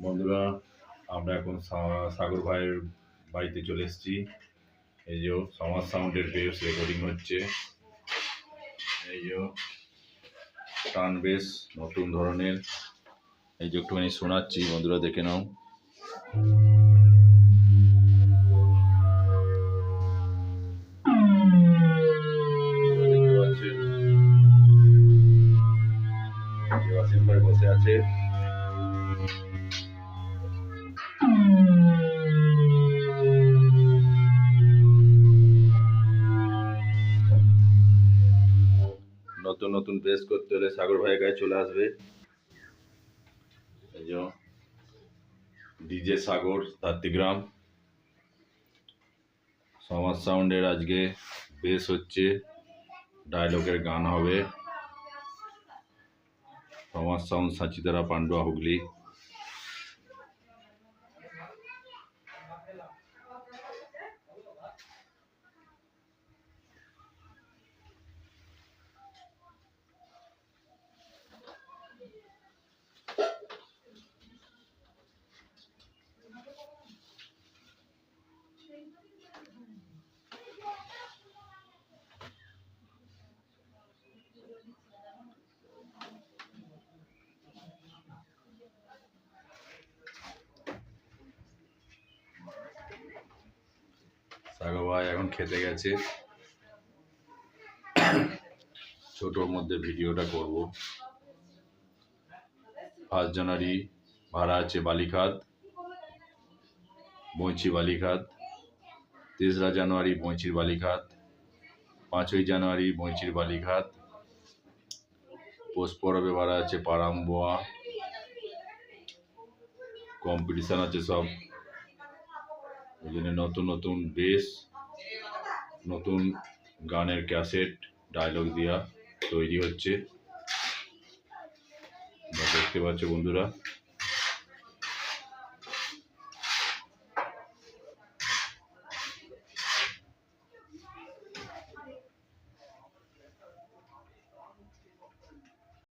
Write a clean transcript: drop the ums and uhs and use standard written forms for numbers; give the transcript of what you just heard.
বন্ধুরা, আমরা এখন সাগর ভাইয়ের বাড়িতে চলে এসেছি। এই যে সমাজ সাউন্ডের বেস রেকর্ডিং হচ্ছে। এই যে টান বেস নতুন ধরনের, এই যে একটুখানি শোনাচ্ছি, বন্ধুরা দেখে নাও। দেখতে পাচ্ছেন ওয়াসিম ভাই বসে আছে। নতুন নতুন বেস করতে হলে সাগর ভাইয়ের গায়ে চলে আসবে। এই যে ডিজে সাগর তাত্তিগ্রাম সমাজ সাউন্ডের আজকে বেস হচ্ছে, ডায়লগের গান হবে। সমাজ সাউন্ড সাচিতারা পান্ডুয়া হুগলি। সাগর ভাই এখন খেতে গেছে। ছোটোর মধ্যে ভিডিওটা করব। 1 জানুয়ারি ভাড়া আছে বালিখাত, বইচি বালিখাত। 3রা জানুয়ারি বইচির বালিখাত। 5ই জানুয়ারি বইচির বালিখাত। পৌষ পরবে ভাড়া আছে পারামবোয়া। কম্পিটিশান আছে সব। ওই জন্য নতুন নতুন বেস, নতুন গানের ক্যাসেট ডায়লগ দেওয়া তৈরি হচ্ছে, দেখতে পাচ্ছ বন্ধুরা।